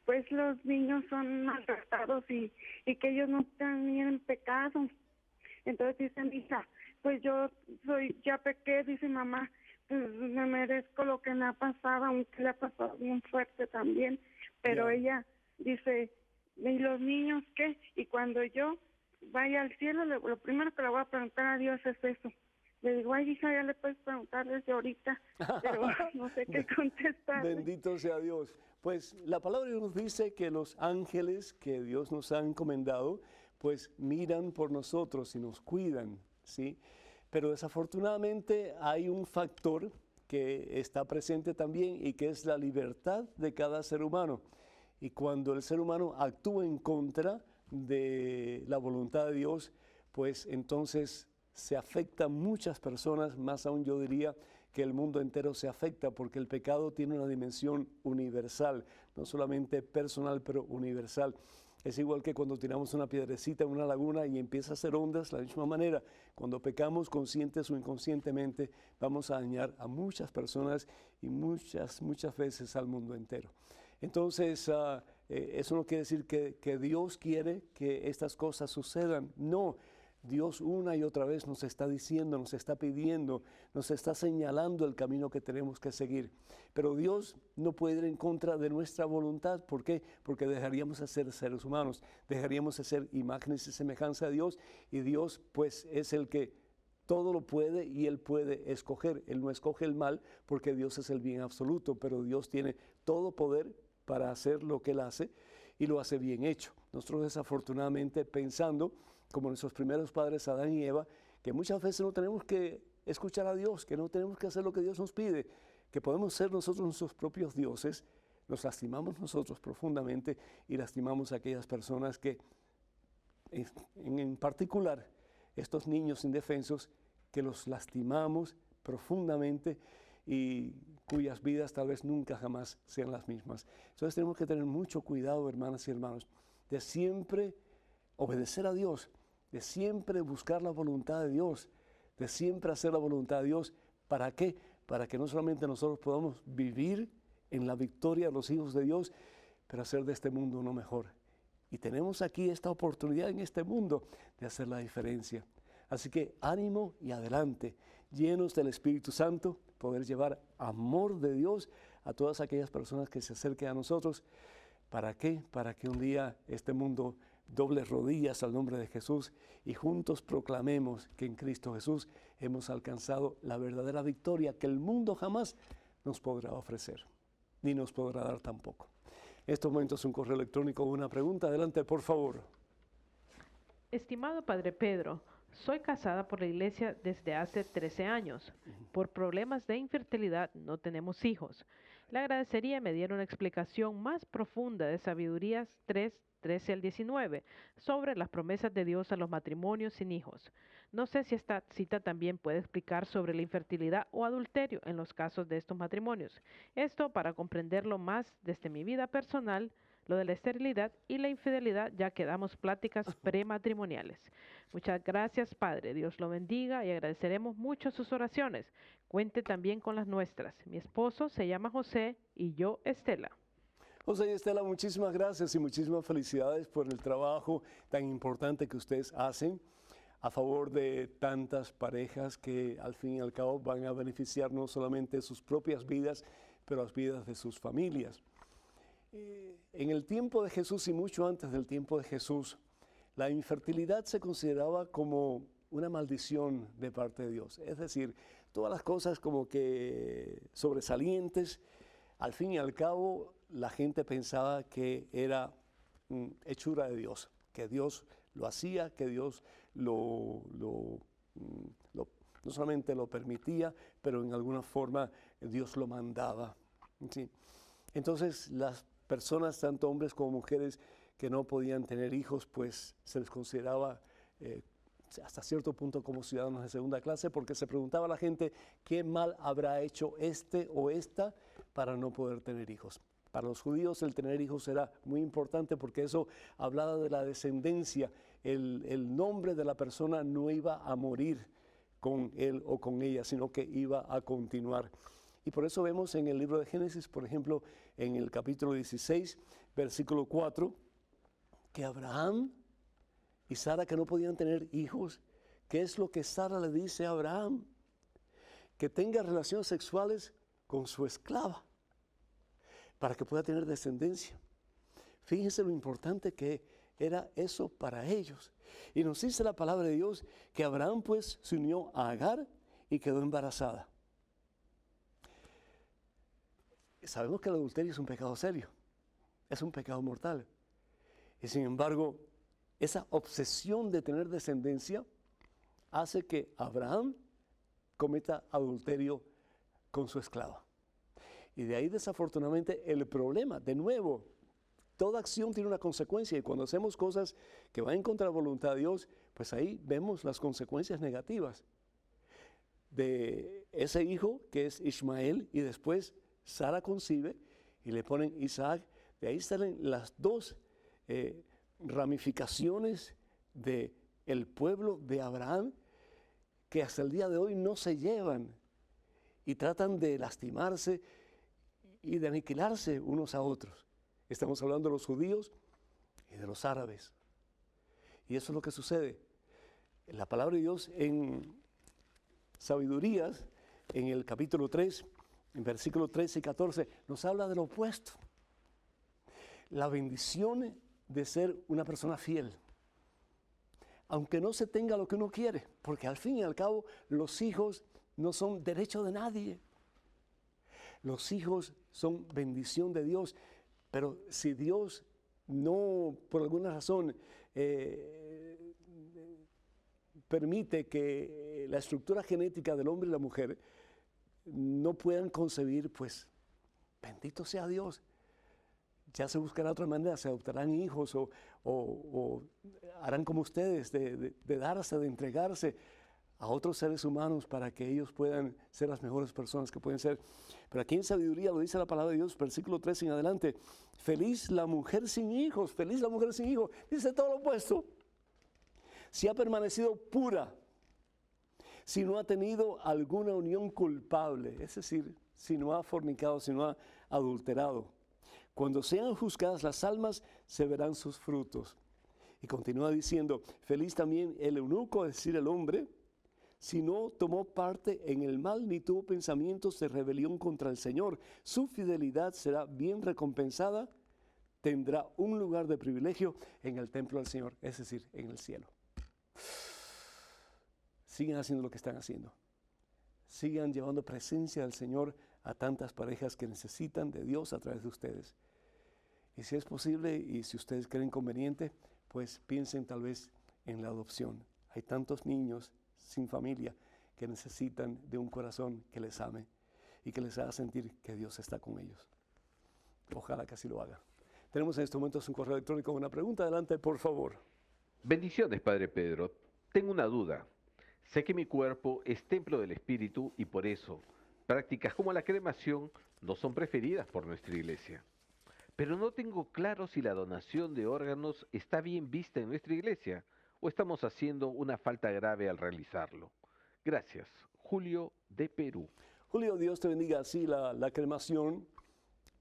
S6: pues los niños son maltratados y que ellos no están ni en pecado? Entonces dice mi hija, pues ya pequé, dice mamá, pues me merezco lo que me ha pasado, aunque le ha pasado bien fuerte también, pero ella dice, ¿y los niños qué? Y cuando yo vaya al cielo, lo primero que le voy a preguntar a Dios es eso. Le digo, ay, hija, ya le puedes preguntar desde ahorita, pero no sé qué contestar.
S1: Bendito sea Dios. Pues la palabra nos dice que los ángeles que Dios nos ha encomendado, pues miran por nosotros y nos cuidan, ¿sí? Pero desafortunadamente hay un factor que está presente también y que es la libertad de cada ser humano. Y cuando el ser humano actúa en contra de la voluntad de Dios, pues entonces se afectan muchas personas, más aún yo diría que el mundo entero se afecta porque el pecado tiene una dimensión universal, no solamente personal, pero universal. Es igual que cuando tiramos una piedrecita en una laguna y empieza a hacer ondas, de la misma manera, cuando pecamos conscientes o inconscientemente, vamos a dañar a muchas personas y muchas veces al mundo entero. Entonces, eso no quiere decir que Dios quiere que estas cosas sucedan. No, Dios una y otra vez nos está diciendo, nos está pidiendo, nos está señalando el camino que tenemos que seguir. Pero Dios no puede ir en contra de nuestra voluntad. ¿Por qué? Porque dejaríamos de ser seres humanos, dejaríamos de ser imágenes y semejanza de Dios, y Dios pues es el que todo lo puede y Él puede escoger. Él no escoge el mal porque Dios es el bien absoluto, pero Dios tiene todo poder para hacer lo que Él hace y lo hace bien hecho. Nosotros desafortunadamente pensando, como nuestros primeros padres Adán y Eva, que muchas veces no tenemos que escuchar a Dios, que no tenemos que hacer lo que Dios nos pide, que podemos ser nosotros nuestros propios dioses, nos lastimamos nosotros profundamente y lastimamos a aquellas personas que, en particular, estos niños indefensos, que los lastimamos profundamente y cuyas vidas tal vez nunca jamás sean las mismas. Entonces tenemos que tener mucho cuidado, hermanas y hermanos, de siempre obedecer a Dios, de siempre buscar la voluntad de Dios, de siempre hacer la voluntad de Dios. ¿Para qué? Para que no solamente nosotros podamos vivir en la victoria de los hijos de Dios, pero hacer de este mundo uno mejor. Y tenemos aquí esta oportunidad en este mundo de hacer la diferencia. Así que ánimo y adelante, llenos del Espíritu Santo, poder llevar amor de Dios a todas aquellas personas que se acerquen a nosotros. ¿Para qué? Para que un día este mundo doble rodillas al nombre de Jesús y juntos proclamemos que en Cristo Jesús hemos alcanzado la verdadera victoria que el mundo jamás nos podrá ofrecer, ni nos podrá dar tampoco. En estos momentos un correo electrónico, una pregunta. Adelante, por favor.
S4: Estimado Padre Pedro, soy casada por la iglesia desde hace 13 años. Por problemas de infertilidad no tenemos hijos. Le agradecería me diera una explicación más profunda de Sabidurías 3:13 al 19 sobre las promesas de Dios a los matrimonios sin hijos. No sé si esta cita también puede explicar sobre la infertilidad o adulterio en los casos de estos matrimonios. Esto para comprenderlo más desde mi vida personal, lo de la esterilidad y la infidelidad, ya que damos pláticas prematrimoniales. Muchas gracias, Padre. Dios lo bendiga y agradeceremos mucho sus oraciones. Cuente también con las nuestras. Mi esposo se llama José y yo, Estela.
S1: José y Estela, muchísimas gracias y muchísimas felicidades por el trabajo tan importante que ustedes hacen a favor de tantas parejas que al fin y al cabo van a beneficiar no solamente sus propias vidas, pero las vidas de sus familias. En el tiempo de Jesús y mucho antes del tiempo de Jesús, la infertilidad se consideraba como una maldición de parte de Dios. Es decir, todas las cosas como que sobresalientes, al fin y al cabo la gente pensaba que era hechura de Dios, que Dios lo hacía, que Dios no solamente lo permitía, pero en alguna forma Dios lo mandaba. ¿Sí? Entonces las personas, tanto hombres como mujeres, que no podían tener hijos, pues se les consideraba hasta cierto punto como ciudadanos de segunda clase, porque se preguntaba a la gente qué mal habrá hecho este o esta para no poder tener hijos. Para los judíos el tener hijos era muy importante porque eso hablaba de la descendencia. El nombre de la persona no iba a morir con él o con ella, sino que iba a continuar. Y por eso vemos en el libro de Génesis, por ejemplo, en el capítulo 16, versículo 4, que Abraham y Sara, que no podían tener hijos, ¿qué es lo que Sara le dice a Abraham? Que tenga relaciones sexuales con su esclava para que pueda tener descendencia. Fíjense lo importante que era eso para ellos. Y nos dice la palabra de Dios que Abraham pues se unió a Agar y quedó embarazada. Sabemos que el adulterio es un pecado serio, es un pecado mortal. Y sin embargo, esa obsesión de tener descendencia hace que Abraham cometa adulterio con su esclava. Y de ahí desafortunadamente el problema, de nuevo, toda acción tiene una consecuencia y cuando hacemos cosas que van en contra de la voluntad de Dios, pues ahí vemos las consecuencias negativas de ese hijo que es Ismael y después Sara concibe y le ponen Isaac. De ahí salen las dos ramificaciones del pueblo de Abraham que hasta el día de hoy no se llevan y tratan de lastimarse y de aniquilarse unos a otros. Estamos hablando de los judíos y de los árabes. Y eso es lo que sucede. La palabra de Dios en Sabidurías, en el capítulo 3, en versículos 13 y 14, nos habla de lo opuesto. La bendición de ser una persona fiel. Aunque no se tenga lo que uno quiere, porque al fin y al cabo los hijos no son derecho de nadie. Los hijos son bendición de Dios, pero si Dios no, por alguna razón, permite que la estructura genética del hombre y la mujer no puedan concebir, pues bendito sea Dios. Ya se buscará otra manera, se adoptarán hijos o harán como ustedes, de darse, de entregarse a otros seres humanos para que ellos puedan ser las mejores personas que pueden ser. Pero aquí en Sabiduría lo dice la palabra de Dios, versículo 13 en adelante. Feliz la mujer sin hijos, feliz la mujer sin hijos. Dice todo lo opuesto. Si ha permanecido pura, si no ha tenido alguna unión culpable, es decir, si no ha fornicado, si no ha adulterado. Cuando sean juzgadas las almas, se verán sus frutos. Y continúa diciendo, feliz también el eunuco, es decir, el hombre, si no tomó parte en el mal ni tuvo pensamientos de rebelión contra el Señor. Su fidelidad será bien recompensada, tendrá un lugar de privilegio en el templo del Señor, es decir, en el cielo. Sigan haciendo lo que están haciendo. Sigan llevando presencia del Señor a tantas parejas que necesitan de Dios a través de ustedes. Y si es posible y si ustedes creen conveniente, pues piensen tal vez en la adopción. Hay tantos niños sin familia que necesitan de un corazón que les ame y que les haga sentir que Dios está con ellos. Ojalá que así lo haga. Tenemos en estos momentos un correo electrónico con una pregunta. Adelante, por favor.
S3: Bendiciones, Padre Pedro. Tengo una duda. Sé que mi cuerpo es templo del Espíritu y por eso prácticas como la cremación no son preferidas por nuestra iglesia. Pero no tengo claro si la donación de órganos está bien vista en nuestra iglesia o estamos haciendo una falta grave al realizarlo. Gracias. Julio, de Perú.
S1: Julio, Dios te bendiga. Sí, la cremación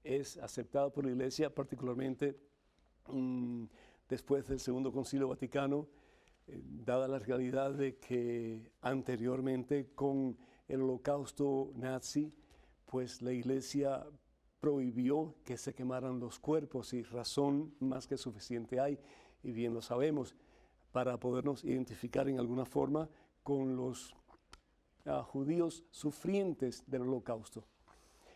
S1: es aceptada por la iglesia, particularmente después del Segundo Concilio Vaticano, dada la realidad de que anteriormente con el holocausto nazi, pues la iglesia prohibió que se quemaran los cuerpos y razón más que suficiente hay, y bien lo sabemos, para podernos identificar en alguna forma con los judíos sufrientes del holocausto.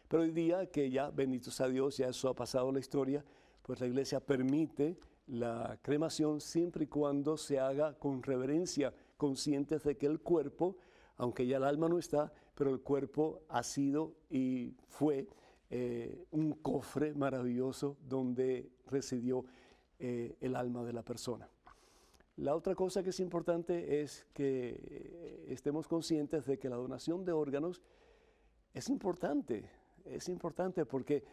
S1: Pero hoy día que ya, bendito sea Dios, ya eso ha pasado la historia, pues la iglesia permite la cremación siempre y cuando se haga con reverencia, conscientes de que el cuerpo, aunque ya el alma no está, pero el cuerpo ha sido y fue un cofre maravilloso donde residió el alma de la persona. La otra cosa que es importante es que estemos conscientes de que la donación de órganos es importante porque,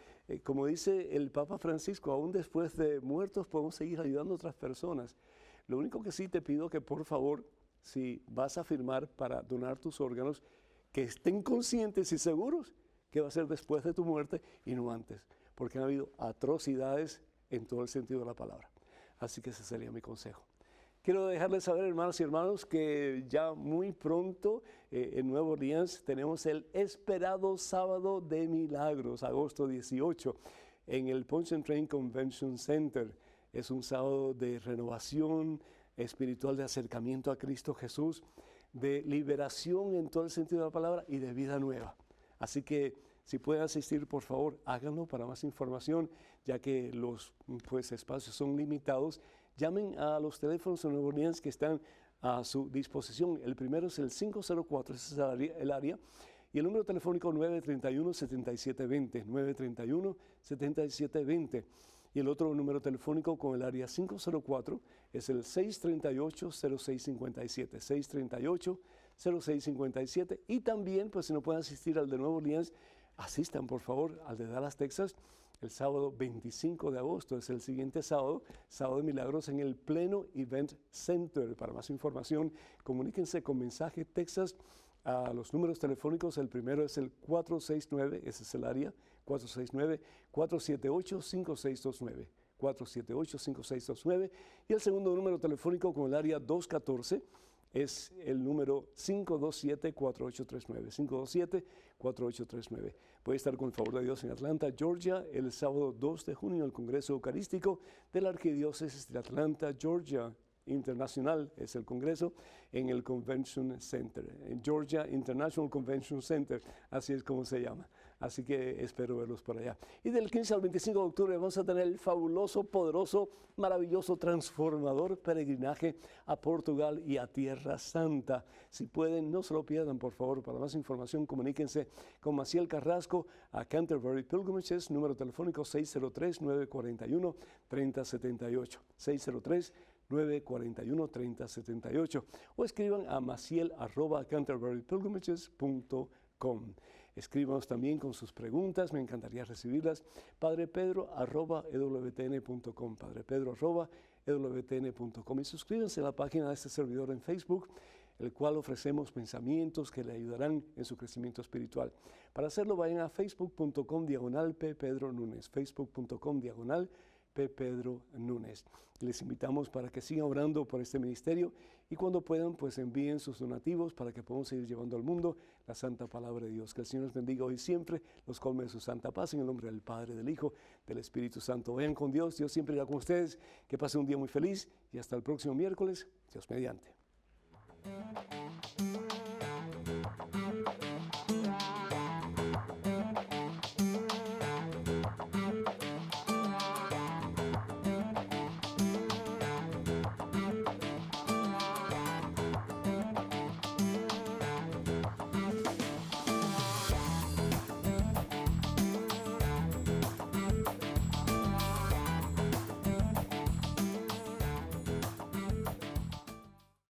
S1: como dice el Papa Francisco, aún después de muertos podemos seguir ayudando a otras personas. Lo único que sí te pido que por favor, si vas a firmar para donar tus órganos, que estén conscientes y seguros que va a ser después de tu muerte y no antes, porque han habido atrocidades en todo el sentido de la palabra. Así que ese sería mi consejo. Quiero dejarles saber, hermanos y hermanos, que ya muy pronto en Nueva Orleans tenemos el esperado Sábado de Milagros, agosto 18, en el Punch and Train Convention Center. Es un sábado de renovación espiritual, de acercamiento a Cristo Jesús, de liberación en todo el sentido de la palabra y de vida nueva. Así que si pueden asistir, por favor, háganlo. Para más información, ya que los espacios son limitados, llamen a los teléfonos de Nueva Orleans que están a su disposición. El primero es el 504, ese es el área, y el número telefónico 931-7720, 931-7720. Y el otro número telefónico con el área 504 es el 638-0657, 638-0657. Y también, pues si no pueden asistir al de Nueva Orleans, asistan por favor al de Dallas, Texas, el sábado 25 de agosto, es el siguiente sábado, Sábado de Milagros en el Pleno Event Center. Para más información, comuníquense con Mensaje Texas a los números telefónicos. El primero es el 469, ese es el área, 469-478-5629, 478-5629. Y el segundo número telefónico con el área 214 es el número 527-4839, 527-4839. Puede estar con el favor de Dios en Atlanta, Georgia, el sábado 2 de junio, el Congreso Eucarístico de la Arquidiócesis de Atlanta, Georgia. Internacional es el Congreso en el Convention Center, en Georgia International Convention Center, así es como se llama. Así que espero verlos por allá. Y del 15 al 25 de octubre vamos a tener el fabuloso, poderoso, maravilloso, transformador peregrinaje a Portugal y a Tierra Santa. Si pueden, no se lo pierdan, por favor. Para más información, comuníquense con Maciel Carrasco a Canterbury Pilgrimages, número telefónico 603-941-3078, 603-941-3078, o escriban a maciel@canterburypilgrimages.com. Escríbanos también con sus preguntas, me encantaría recibirlas. padrepedro@ewtn.com, padrepedro@ewtn.com. Y suscríbanse a la página de este servidor en Facebook, el cual ofrecemos pensamientos que le ayudarán en su crecimiento espiritual. Para hacerlo, vayan a facebook.com/ppedronunes, facebook.com/ppedronunes. Les invitamos para que sigan orando por este ministerio y cuando puedan, pues envíen sus donativos para que podamos seguir llevando al mundo la santa palabra de Dios. Que el Señor los bendiga hoy y siempre, los colme de su santa paz, en el nombre del Padre, del Hijo, del Espíritu Santo. Vayan con Dios, Dios siempre irá con ustedes. Que pasen un día muy feliz y hasta el próximo miércoles, Dios mediante.